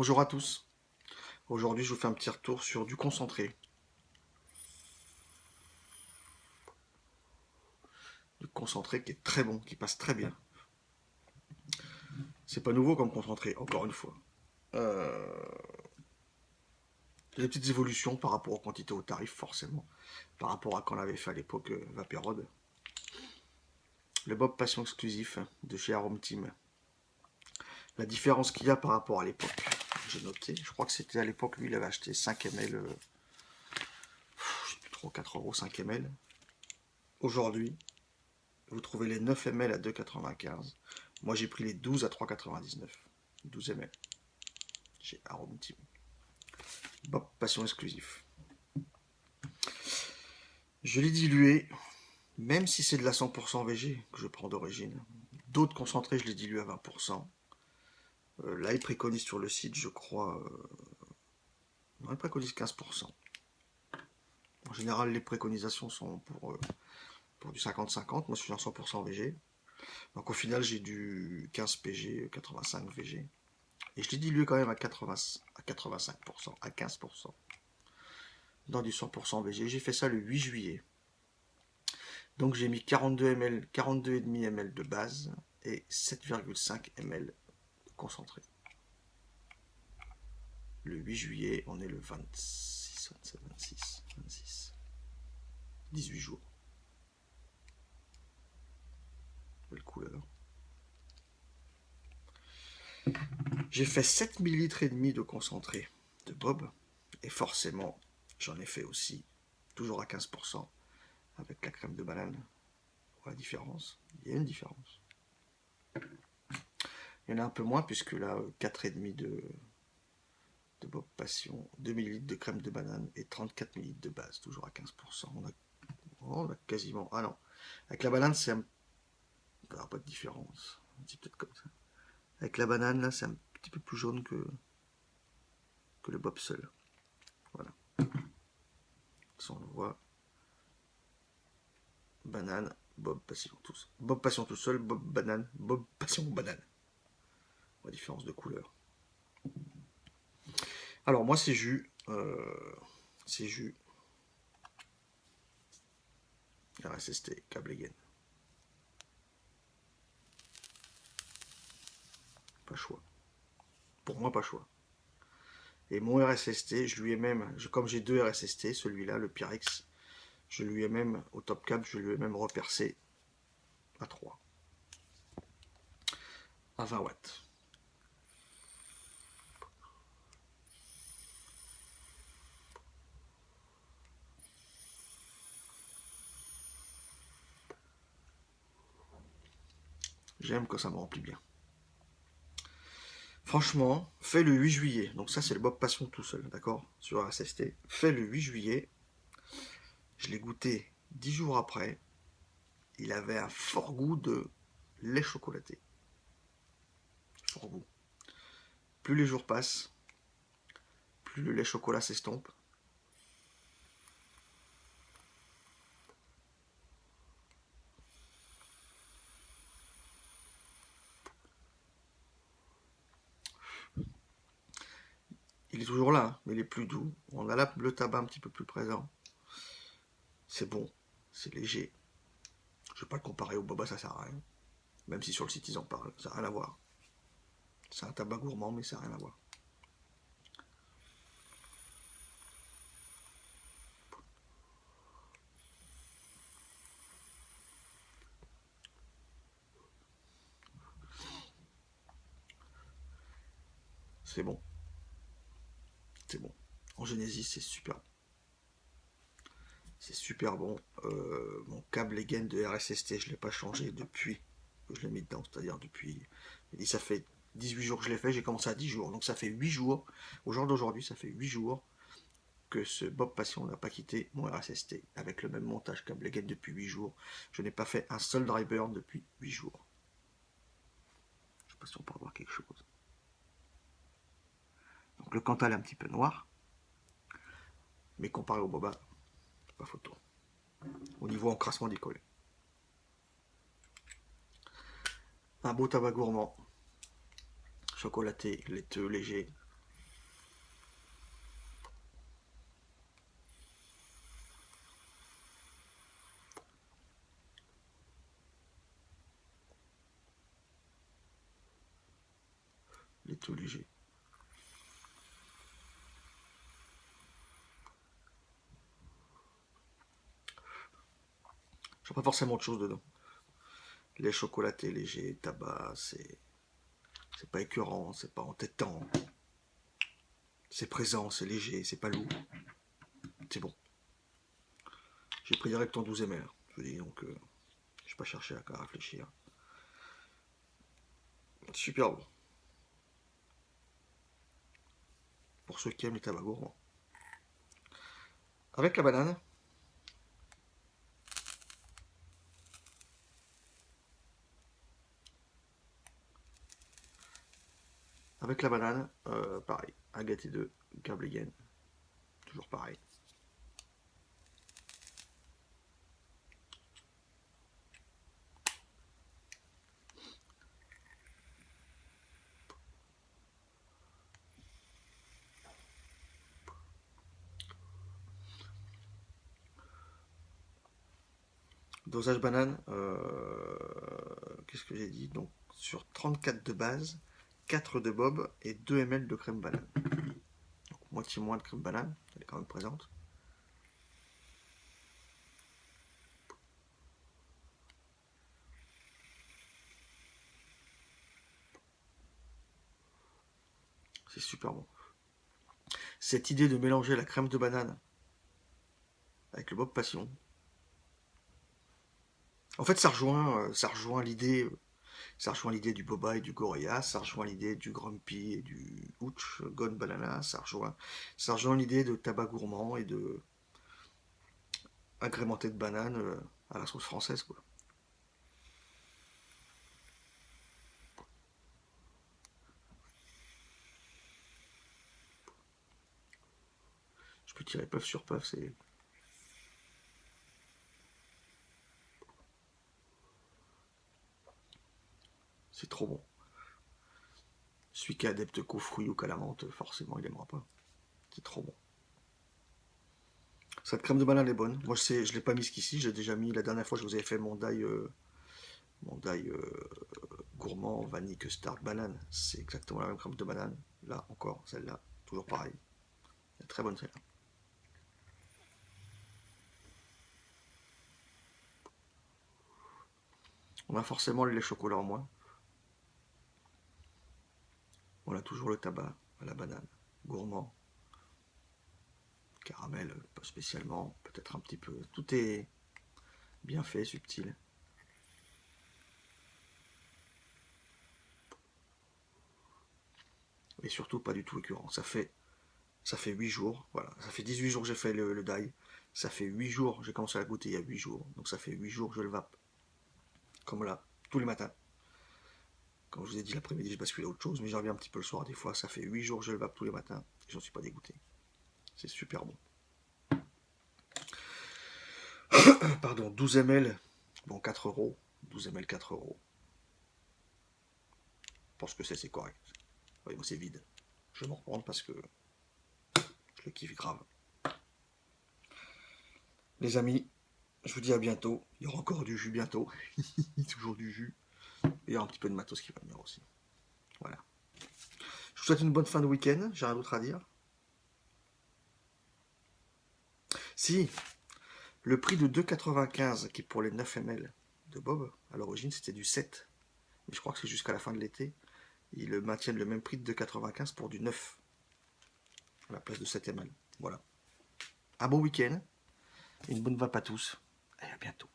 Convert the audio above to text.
Bonjour à tous. Aujourd'hui, je vous fais un petit retour sur du concentré. Du concentré qui est très bon, qui passe très bien. C'est pas nouveau comme concentré, encore une fois. Euh, Il y a des petites évolutions par rapport aux quantités aux tarifs, forcément. Par rapport à quand on l'avait fait à l'époque Vaperod. Le Bob Passion exclusif de chez Arome Team. La différence qu'il y a par rapport à l'époque. J'ai noté, je crois que c'était à l'époque, lui, il avait acheté 5 ml, je sais plus trop, 4 euros, 5 ml. Aujourd'hui, vous trouvez les 9 ml à 2,95. Moi, j'ai pris les 12 à 3,99. 12 ml. Chez Arome Team. Bob Passion exclusif. Je l'ai dilué, même si c'est de la 100% VG que je prends d'origine. D'autres concentrés, je les dilue à 20%. Là, ils préconisent sur le site, je crois. Non, ils préconisent 15%. En général, les préconisations sont pour du 50-50. Moi, je suis en 100% VG. Donc, au final, j'ai du 15 PG, 85 VG. Et je l'ai dilué quand même à 85%, à 15%. Dans du 100% VG. J'ai fait ça le 8 juillet. Donc j'ai mis 42 ml, 42,5 ml de base et 7,5 ml de concentré. Le 8 juillet, on est le 26, 27, 26, 26. 18 jours. Belle couleur. J'ai fait 7 ml et demi de concentré de Bob. Et forcément, j'en ai fait aussi, toujours à 15%, avec la crème de banane. La différence, il y a une différence. Il y en a un peu moins, puisque là, 4,5 de Bob Passion, 2 ml de crème de banane et 34 ml de base, toujours à 15%. On a quasiment... Ah non, avec la banane, c'est un... Alors, pas de différence. C'est peut-être comme ça. Avec la banane, là, c'est un petit peu plus jaune que le Bob seul. Voilà. Ça, on le voit. Banane, Bob Passion tous. Bob Passion tout seul, Bob banane, Bob Passion banane. La différence de couleur. Alors, moi, c'est jus. C'est jus. RSST, câble gain. Pas choix. Pour moi, pas choix. Et mon RSST, je lui ai même, comme j'ai deux RSST, celui-là, le Pyrex, je lui ai même, au top cap, je lui ai même repercé à 3. À 20 watts. J'aime quand ça me remplit bien. Franchement, fait le 8 juillet, donc ça c'est le Bob Passion tout seul, d'accord, sur RSST. Fait le 8 juillet, je l'ai goûté 10 jours après, il avait un fort goût de lait chocolaté. Fort goût. Plus les jours passent, plus le lait chocolat s'estompe. Il est toujours là, mais il est plus doux. On a là le tabac un petit peu plus présent. C'est bon, c'est léger. Je ne vais pas le comparer au boba, ça sert à rien. Même si sur le site ils en parlent, ça n'a rien à voir. C'est un tabac gourmand, mais ça n'a rien à voir. C'est bon. C'est bon. En Genesis, c'est super. C'est super bon. Mon câble gain de RSST, je ne l'ai pas changé depuis que je l'ai mis dedans. C'est-à-dire depuis. Ça fait 18 jours que je l'ai fait, j'ai commencé à 10 jours. Donc ça fait 8 jours. Au jour d'aujourd'hui, ça fait 8 jours que ce Bob Passion n'a pas quitté mon RSST. Avec le même montage câble gain depuis 8 jours. Je n'ai pas fait un seul dry burn depuis 8 jours. Je ne sais pas si on peut voir quelque chose. Donc le Cantal est un petit peu noir. Mais comparé au Boba, pas photo. Au niveau encrassement des collets. Un beau tabac gourmand. Chocolaté, laiteux, léger. Pas forcément autre chose dedans. Lait chocolaté léger, tabac, c'est pas écœurant, c'est pas entêtant. C'est présent, c'est léger, c'est pas lourd. C'est bon. J'ai pris direct en 12 ml. Je vous dis donc, je n'ai pas cherché à réfléchir. Super bon. Pour ceux qui aiment les tabacs gourmands. Avec la banane. Avec la banane, pareil. Agate 2, Gableyen. Toujours pareil. Dosage banane, qu'est-ce que j'ai dit? Donc sur 34 de base, 4 de bob et 2 ml de crème banane. Donc, moitié moins de crème banane, elle est quand même présente. C'est super bon. Cette idée de mélanger la crème de banane avec le bob passion, en fait ça rejoint l'idée du boba et du gorilla, ça rejoint l'idée du grumpy et du hooch, gone banana, ça rejoint l'idée de tabac gourmand et de agrémenté de banane à la sauce française quoi. Je peux tirer puff sur puff, c'est trop bon. Celui qui est adepte qu'aux fruits ou qu'à la menthe, forcément il aimera pas. C'est trop bon. Cette crème de banane est bonne. Moi je l'ai pas mise qu'ici, j'ai déjà mis la dernière fois je vous avais fait mon die gourmand vanille custard banane. C'est exactement la même crème de banane. Là encore, celle-là, toujours pareil. Elle est très bonne celle-là. On a forcément le lait chocolat en moins. On a toujours le tabac à la banane. Gourmand. Caramel, pas spécialement. Peut-être un petit peu. Tout est bien fait, subtil. Et surtout pas du tout écœurant. Ça fait 8 jours. Voilà. Ça fait 18 jours que j'ai fait le die. Ça fait 8 jours. J'ai commencé à la goûter il y a 8 jours. Donc ça fait 8 jours que je le vape. Comme là. Tous les matins. Comme je vous ai dit l'après-midi, je bascule à autre chose. Mais j'en reviens un petit peu le soir des fois. Ça fait 8 jours que je le vape tous les matins. Et j'en suis pas dégoûté. C'est super bon. Pardon, 12 ml. Bon, 4 euros. 12 ml, 4 euros. Je pense que c'est correct. Oui, moi c'est vide. Je vais m'en reprendre parce que je le kiffe grave. Les amis, je vous dis à bientôt. Il y aura encore du jus bientôt. Toujours du jus. Et il y aura un petit peu de matos qui va venir aussi. Voilà. Je vous souhaite une bonne fin de week-end. J'ai rien d'autre à dire. Si, le prix de 2,95 qui est pour les 9 ml de Bob, à l'origine c'était du 7. Mais je crois que c'est jusqu'à la fin de l'été. Ils maintiennent le même prix de 2,95 pour du 9. À la place de 7 ml. Voilà. Un bon week-end. Une bonne vape à tous. Et à bientôt.